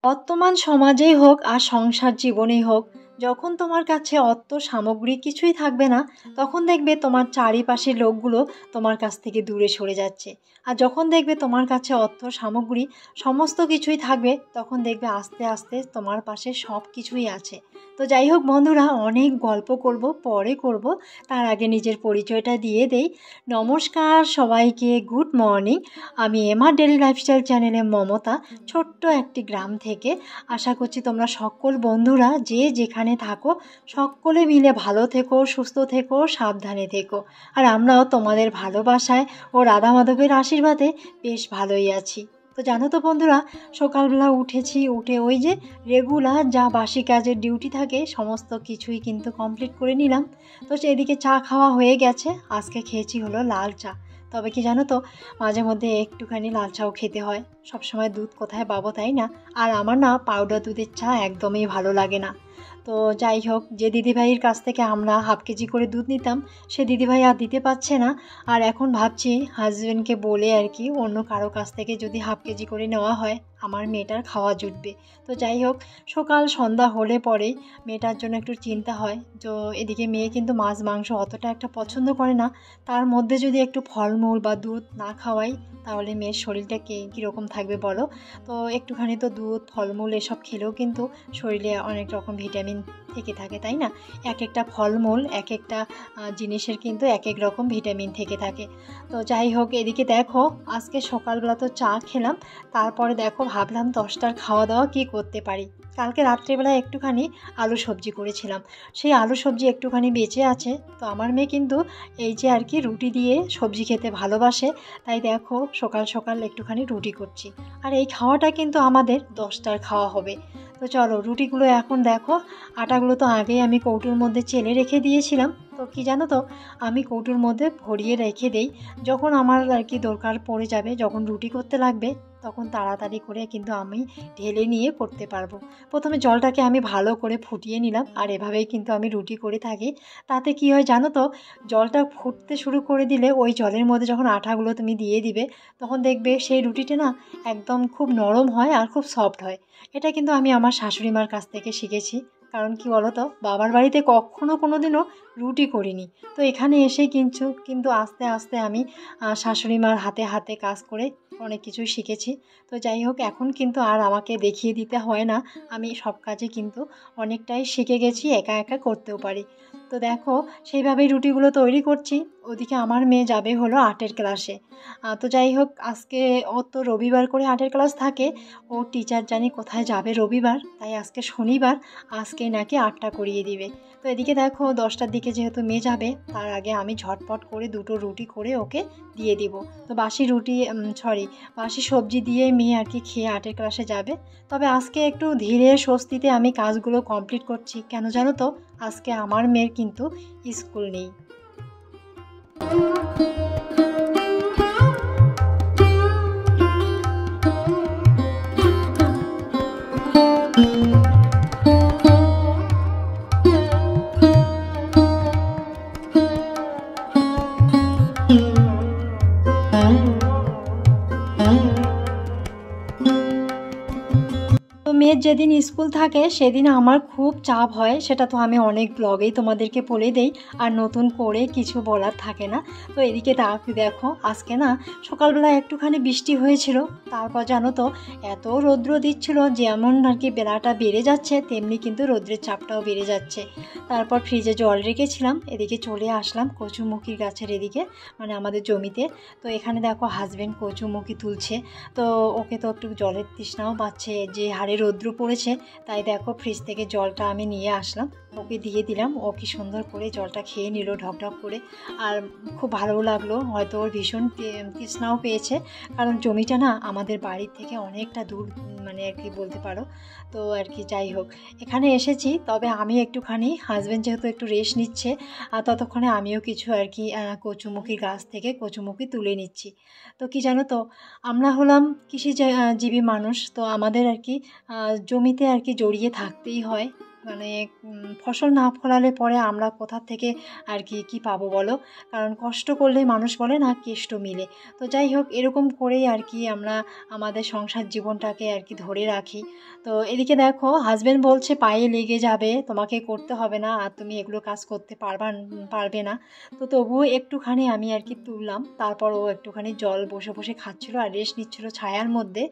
বর্তমান সমাজেই হোক আর সংসার জীবনেই হোক, যখন তোমার কাছে অর্থ সামগ্রী কিছুই থাকবে না, তখন দেখবে তোমার চারিপাশের লোকগুলো তোমার কাছ থেকে দূরে সরে যাচ্ছে। আর যখন দেখবে তোমার কাছে অর্থ সামগ্রী সমস্ত কিছুই থাকবে, তখন দেখবে আস্তে আস্তে তোমার পাশে সব কিছুই আছে। তো যাই হোক বন্ধুরা, অনেক গল্প করব, পরে করব, তার আগে নিজের পরিচয়টা দিয়ে দেই। নমস্কার সবাইকে, গুড মর্নিং। আমি এমআর ডেলি লাইফস্টাইল চ্যানেলে মমতা, ছোট্ট একটি গ্রাম থেকে। আশা করছি তোমরা সকল বন্ধুরা যে যেখানে থাকো সকলে মিলে ভালো থেকো, সুস্থ থেকো, সাবধানে থেকো। আর আমরাও তোমাদের ভালোবাসায় ও রাধা মাধবের আশীর্বাদে বেশ ভালোই আছি। তো জানো তো বন্ধুরা, সকালবেলা উঠেছি, উঠে ওই যে রেগুলার যা বাসি কাজের ডিউটি থাকে সমস্ত কিছুই কিন্তু কমপ্লিট করে নিলাম। তো সেদিকে চা খাওয়া হয়ে গেছে। আজকে খেয়েছি হলো লাল চা। তবে কি জানো তো, মাঝে মধ্যে একটুখানি লাল চাও খেতে হয়। সবসময় দুধ কোথায় পাবো, তাই না? আর আমার না পাউডার দুধের চা একদমই ভালো লাগে না। তো যাই হোক, যে দিদিভাইয়ের কাছ থেকে আমরা হাফ কেজি করে দুধ নিতাম, সে দিদিভাই আর দিতে পারছে না। আর এখন ভাবছি হাজব্যান্ডকে বলে আর কি অন্য কারো কাছ থেকে যদি হাফ কেজি করে নেওয়া হয়, আমার মেয়েটার খাওয়া জুটবে। তো যাই হোক, সকাল সন্ধ্যা হলে পরেই মেয়েটার জন্য একটু চিন্তা হয়। তো এদিকে মেয়ে কিন্তু মাছ মাংস অতটা একটা পছন্দ করে না। তার মধ্যে যদি একটু ফলমূল বা দুধ না খাওয়াই, তাহলে মেয়ের শরীরটা কীরকম থাকবে বলো? তো একটুখানি তো দুধ ফলমূল এসব খেলেও কিন্তু শরীরে অনেক রকম ভিটামিন থেকে থাকে, তাই না? এক একটা ফলমূল এক একটা জিনিসের কিন্তু এক এক রকম ভিটামিন থেকে থাকে। তো যাই হোক, এদিকে দেখো আজকে সকালবেলা তো চা খেলাম, তারপরে দেখো ভাবলাম 10টার খাওয়া দাওয়া কী করতে পারি। কালকে রাত্রিবেলা একটুখানি আলু সবজি করেছিলাম, সেই আলু সবজি একটুখানি বেঁচে আছে। তো আমার মেয়ে কিন্তু এই যে আর কি রুটি দিয়ে সবজি খেতে ভালোবাসে, তাই দেখো সকাল সকাল একটুখানি রুটি করছি। আর এই খাওয়াটা কিন্তু আমাদের 10টার খাওয়া হবে। তো চলো রুটিগুলো এখন দেখো, আটাগুলো তো আগেই আমি কৌটোর মধ্যে চেলে রেখে দিয়েছিলাম। তো কি জানো তো, আমি কৌটোর মধ্যে ভরিয়ে রেখে দেই, যখন আমার আর কি দরকার পড়ে যাবে, যখন রুটি করতে লাগবে, তখন তাড়াতাড়ি করে কিন্তু আমি ঢেলে নিয়ে করতে পারবো। প্রথমে জলটাকে আমি ভালো করে ফুটিয়ে নিলাম, আর এভাবেই কিন্তু আমি রুটি করে থাকি। তাতে কি হয় জানো তো, জলটা ফুটতে শুরু করে দিলে ওই জলের মধ্যে যখন আটাগুলো তুমি দিয়ে দিবে, তখন দেখবে সেই রুটিটা না একদম খুব নরম হয় আর খুব সফট হয়। এটা কিন্তু আমি আমার শাশুড়ি মার কাছ থেকে শিখেছি। কারণ কি বলো তো, বাবার বাড়িতে কখনো কোনো দিনও রুটি করিনি। তো এখানে এসেই কিন্তু আস্তে আস্তে আমি শাশুড়ি মার হাতে হাতে কাজ করে অনেক কিছুই শিখেছি। তো যাই হোক, এখন কিন্তু আর আমাকে দেখিয়ে দিতে হয় না, আমি সব কাজে কিন্তু অনেকটাই শিখে গেছি, একা একা করতেও পারি। তো দেখো সেইভাবেই রুটিগুলো তৈরি করছি। ওদিকে আমার মেয়ে যাবে হলো আর্টের ক্লাসে। তো যাই হোক, আজকে ও তো রবিবার করে আর্টের ক্লাস থাকে। ও টিচার জানি কোথায় যাবে রবিবার, তাই আজকে শনিবার, আজকে নাকি আর্টটা করিয়ে দিবে। তো এদিকে দেখো 10টার দিকে যেহেতু মেয়ে যাবে, তার আগে আমি ঝটপট করে দুটো রুটি করে ওকে দিয়ে দিব। তো বাসি সবজি দিয়ে মেয়ে আর কি খেয়ে আর্টের ক্লাসে যাবে। তবে আজকে একটু ধীরে স্বস্তিতে আমি কাজগুলো কমপ্লিট করছি, কেন জানো তো, আজকে আমার মেয়ের কিন্তু স্কুল নেই। তো মেয়ের যেদিন স্কুল থাকে সেদিন আমার খুব চাপ হয়, সেটা তো আমি অনেক ব্লগেই তোমাদেরকে বলে দেই, আর নতুন করে কিছু বলার থাকে না। তো এদিকে দেখো আজকে না সকালবেলা একটুখানি বৃষ্টি হয়েছিল, তারপর জানো তো এত রৌদ্র দিচ্ছিল, যেমন আর কি বেলাটা বেড়ে যাচ্ছে তেমনি কিন্তু রৌদ্রের চাপটাও বেড়ে যাচ্ছে। তারপর ফ্রিজে জল রেখেছিলাম, এদিকে চলে আসলাম কচুমুখির গাছের এদিকে, মানে আমাদের জমিতে। তো এখানে দেখো হাজব্যান্ড কচুমুখি তুলছে। তো ওকে তো একটু জলের তৃষ্ণাও পাচ্ছে, যে হারে রৌদ্র পড়েছে, তাই দেখো ফ্রিজ থেকে জলটা আমি নিয়ে আসলাম, ওকে দিয়ে দিলাম। ও কি সুন্দর করে জলটা খেয়ে নিল ঢকঢক করে, আর খুব ভালো লাগলো। হয়তো ওর ভীষণ তৃষ্ণাও পেয়েছে, কারণ জমিটা না আমাদের বাড়ির থেকে অনেকটা দূর, মানে আর কি বলতে পারো। তো আর কি যাই হোক, এখানে এসেছি, তবে আমি একটুখানি হাজব্যান্ড যেহেতু একটু রেস্ট নিচ্ছে, আর ততক্ষণে আমিও কিছু আর কি কচুমুখির গাছ থেকে কচুমুখি তুলে নিচ্ছি। তো কি জানো তো, আমরা হলাম কৃষিজীবী মানুষ, তো আমাদের আর কি জমিতে আর কি জড়িয়ে থাকতেই হয়। মানে ফসল না ফলালে পরে আমরা কোথা থেকে আর কি পাবো বলো? কারণ কষ্ট করলে মানুষ বলে না কেষ্ট মিলে। তো যাই হোক, এরকম করেই আর কি আমরা আমাদের সংসার জীবনটাকে আর কি ধরে রাখি। তো এদিকে দেখো হাজব্যান্ড বলছে পায়ে লেগে যাবে, তোমাকে করতে হবে না, আর তুমি এগুলো কাজ করতে পারবে না। তো তবুও একটুখানি আমি আর কি তুললাম, তারপর ও একটুখানি জল বসে বসে খাচ্ছিলো আর রেস্ট নিচ্ছিলো ছায়ার মধ্যে।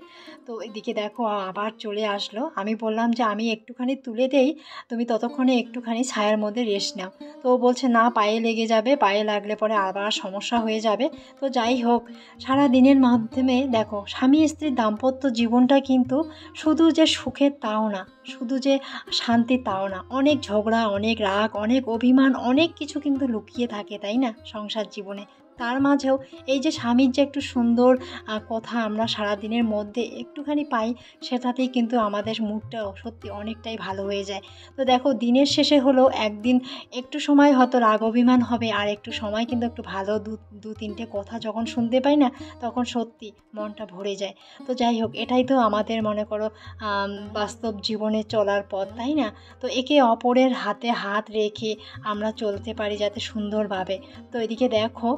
তো এদিকে দেখো আবার চলে আসলো, আমি বললাম যে আমি একটুখানি তুলে দেই, তুমি ততক্ষণে একটুখানি ছায়ার মধ্যে রেস্ট নাও। তো ও বলছে না পায়ে লেগে যাবে, পায়ে লাগলে পরে আবার সমস্যা হয়ে যাবে। তো যাই হোক, সারা দিনের মাধ্যমে দেখো স্বামী স্ত্রীর দাম্পত্য জীবনটা কিন্তু শুধু যে সুখের তাও না, শুধু যে শান্তি তাও না, অনেক ঝগড়া, অনেক রাগ, অনেক অভিমান, অনেক কিছু কিন্তু লুকিয়ে থাকে, তাই না সংসার জীবনে? তার মাঝেও এই যে স্বামীর যে একটু সুন্দর কথা আমরা সারা দিনের মধ্যে একটুখানি পাই, সেটাতেই কিন্তু আমাদের মুডটা সত্যি অনেকটাই ভালো হয়ে যায়। তো দেখো দিনের শেষে হলেও একদিন একটু সময় হয়তো রাগ অভিমান হবে, আর একটু সময় কিন্তু একটু ভালো দু তিনটে কথা যখন শুনতে পাই না, তখন সত্যি মনটা ভরে যায়। তো যাই হোক, এটাই তো আমাদের মনে করো বাস্তব জীবনে চলার পথ, তাই না? তো একে অপরের হাতে হাত রেখে আমরা চলতে পারি যাতে সুন্দরভাবে। তো এদিকে দেখো,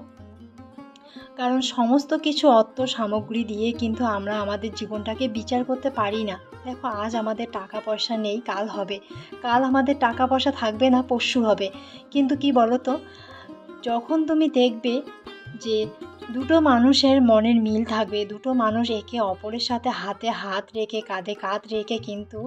কারণ সমস্ত কিছু অর্থ সামগ্রী দিয়ে কিন্তু আমরা আমাদের জীবনটাকে বিচার করতে পারি না। দেখো আজ আমাদের টাকা পয়সা নেই, কাল হবে, কাল আমাদের টাকা পয়সা থাকবে না, পরশু হবে। কিন্তু কি বলো তো, যখন তুমি দেখবে যে দুটো মানুষের মনের মিল থাকবে, দুটো মানুষ একে অপরের সাথে হাতে হাত রেখে কাঁধে কাঁধ রেখে কিন্তু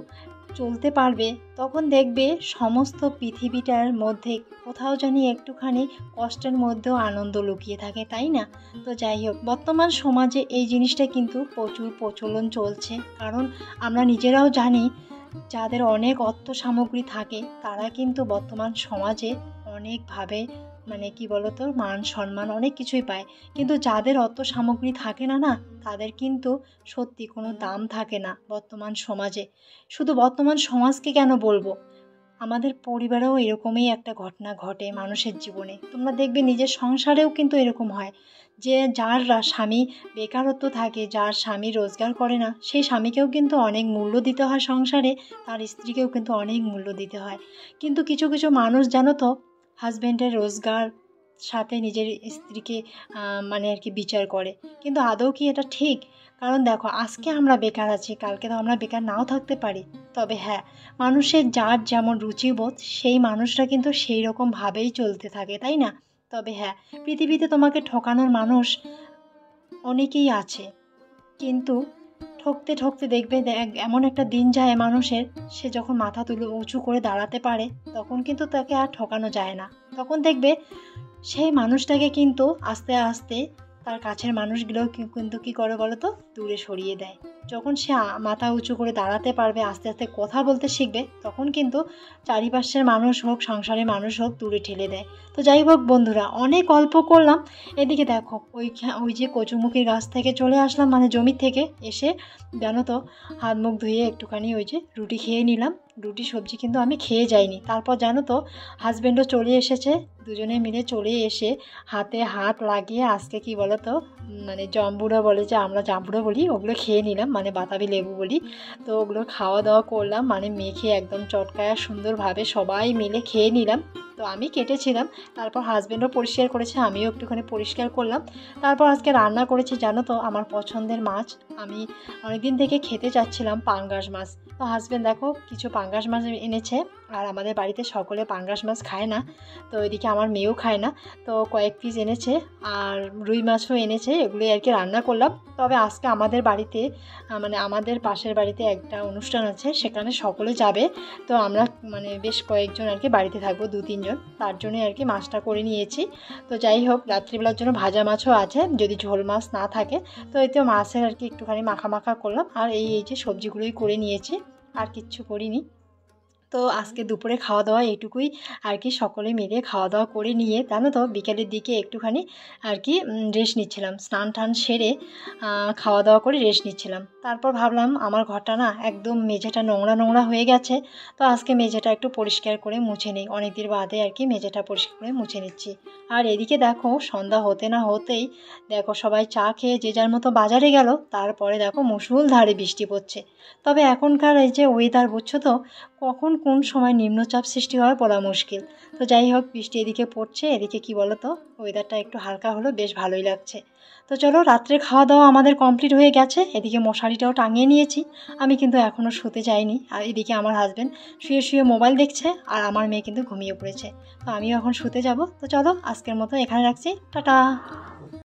চলতে পারবে, তখন দেখবে সমস্ত পৃথিবীটার মধ্যে কোথাও জানি একটুখানি কষ্টের মধ্যেও আনন্দ লুকিয়ে থাকে, তাই না? তো যাই হোক, বর্তমান সমাজে এই জিনিসটা কিন্তু প্রচুর প্রচলন চলছে। কারণ আমরা নিজেরাও জানি, যাদের অনেক অর্থ সামগ্রী থাকে তারা কিন্তু বর্তমান সমাজে অনেকভাবে মানে কি বলতো মান সম্মান অনেক কিছুই পায়। কিন্তু যাদের অর্থ সামগ্রী থাকে না, না তাদের কিন্তু সত্যি কোনো দাম থাকে না বর্তমান সমাজে। শুধু বর্তমান সমাজকে কেন বলবো, আমাদের পরিবারেও এরকমই একটা ঘটনা ঘটে মানুষের জীবনে। তোমরা দেখবে নিজের সংসারেও কিন্তু এরকম হয় যে যার স্বামী বেকারত্ব থাকে, যার স্বামী রোজগার করে না, সেই স্বামীকেও কিন্তু অনেক মূল্য দিতে হয় সংসারে, তার স্ত্রীকেও কিন্তু অনেক মূল্য দিতে হয়। কিন্তু কিছু কিছু মানুষ জানো তো, হাজব্যান্ডের রোজগার সাথে নিজের স্ত্রীকে মানে আর কি বিচার করে। কিন্তু আদৌ কি এটা ঠিক? কারণ দেখো আজকে আমরা বেকার আছি, কালকে তো আমরা বেকার নাও থাকতে পারি। তবে হ্যাঁ, মানুষের যার যেমন রুচিবোধ সেই মানুষরা কিন্তু সেই রকমভাবেই চলতে থাকে, তাই না? তবে হ্যাঁ, পৃথিবীতে তোমাকে ঠকানোর মানুষ অনেকেই আছে, কিন্তু ঠকতে ঠকতে দেখবে এমন একটা দিন যায় মানুষের, সে যখন মাথা তুলে উঁচু করে দাঁড়াতে পারে তখন কিন্তু তাকে আর ঠকানো যায় না। তখন দেখবে সেই মানুষটাকে কিন্তু আস্তে আস্তে তার কাছের মানুষগুলোও কিন্তু কী করে বলো তো, দূরে সরিয়ে দেয়। যখন সে মাথা উঁচু করে দাঁড়াতে পারবে, আস্তে আস্তে কথা বলতে শিখবে, তখন কিন্তু চারিপাশের মানুষ হোক, সংসারের মানুষ হোক, দূরে ঠেলে দেয়। তো যাই হোক বন্ধুরা, অনেক গল্প করলাম। এদিকে দেখো ওই যে কচুমুখির গাছ থেকে চলে আসলাম, মানে জমি থেকে এসে জানো তো হাত মুখ ধুয়ে একটুখানি ওই যে রুটি খেয়ে নিলাম। রুটি সবজি কিন্তু আমি খেয়ে যাইনি। তারপর জানো তো হাজব্যান্ডও চলে এসেছে, দুজনে মিলে চলে এসে হাতে হাত লাগিয়ে আজকে কি বলো তো, মানে জম্বুরা বলে, যে আমরা জাম্বুরা বলি, ওগুলো খেয়ে নিলাম, মানে বাতাবি লেবু বলি। তো ওগুলো খাওয়া দাওয়া করলাম, মানে মেখে একদম চটকায়া সুন্দরভাবে সবাই মিলে খেয়ে নিলাম। তো আমি কেটেছিলাম, তারপর হাজব্যান্ডও পরিষ্কার করেছে, আমিও একটুখানি পরিষ্কার করলাম। তারপর আজকে রান্না করেছি জানো তো আমার পছন্দের মাছ, আমি অনেকদিন থেকে খেতে চাচ্ছিলাম পাঙ্গাস মাছ। তো হাজব্যান্ড দেখো কিছু পাঙ্গাস মাছ এনেছে, আর আমাদের বাড়িতে সকলে পাঙ্গাস মাছ খায় না, তো এদিকে আমার মেয়েও খায় না। তো কয়েক পিস এনেছে, আর রুই মাছও এনেছে, এগুলো আর কি রান্না করলাম। তবে আজকে আমাদের বাড়িতে মানে আমাদের পাশের বাড়িতে একটা অনুষ্ঠান আছে, সেখানে সকলে যাবে। তো আমরা মানে বেশ কয়েকজন আর কি বাড়িতে থাকবো, 2-3 জন, তার জন্যই আর কি মাছটা করে নিয়েছি। তো যাই হোক, রাত্রিবেলার জন্য ভাজা মাছও আছে যদি ঝোল মাছ না থাকে। তো এতে মাছের আর কি একটুখানি মাখা মাখা করলাম, আর এই যে সবজিগুলোই করে নিয়েছি, আর কিচ্ছু করিনি। তো আজকে দুপুরে খাওয়া দাওয়া এইটুকুই আর কি, সকলে মিলে খাওয়া দাওয়া করে নিয়ে জানো তো বিকেলের দিকে একটুখানি আর কি রেস্ট নিচ্ছিলাম, স্নান টান সেরে খাওয়া দাওয়া করে রেস্ট নিচ্ছিলাম। তারপর ভাবলাম আমার ঘরটা না একদম মেঝেটা নোংরা নোংরা হয়ে গেছে, তো আজকে মেঝেটা একটু পরিষ্কার করে মুছে নিই। অনেক দিন বাদে আর কি মেঝেটা পরিষ্কার করে মুছে নিচ্ছি। আর এদিকে দেখো সন্ধ্যা হতে না হতেই দেখো সবাই চা খেয়ে যে যার মতো বাজারে গেল, তারপরে দেখো মুষলধারে বৃষ্টি পড়ছে। তবে এখনকার এই যে ওয়েদার বুঝছো তো, কখন কোন সময় নিম্নচাপ সৃষ্টি হয় বলা মুশকিল। তো যাই হোক, বৃষ্টি এদিকে পড়ছে, এদিকে কি বলো তো, ওয়েদারটা একটু হালকা হলো, বেশ ভালোই লাগছে। তো চলো, রাত্রে খাওয়া দাওয়া আমাদের কমপ্লিট হয়ে গেছে, এদিকে মশারিটাও টাঙিয়ে নিয়েছি। আমি কিন্তু এখনও শুতে যাইনি, আর এদিকে আমার হাজব্যান্ড শুয়ে শুয়ে মোবাইল দেখছে, আর আমার মেয়ে কিন্তু ঘুমিয়ে পড়েছে। তো আমিও এখন শুতে যাব। তো চলো, আজকের মতো এখানে রাখছি, টাটা।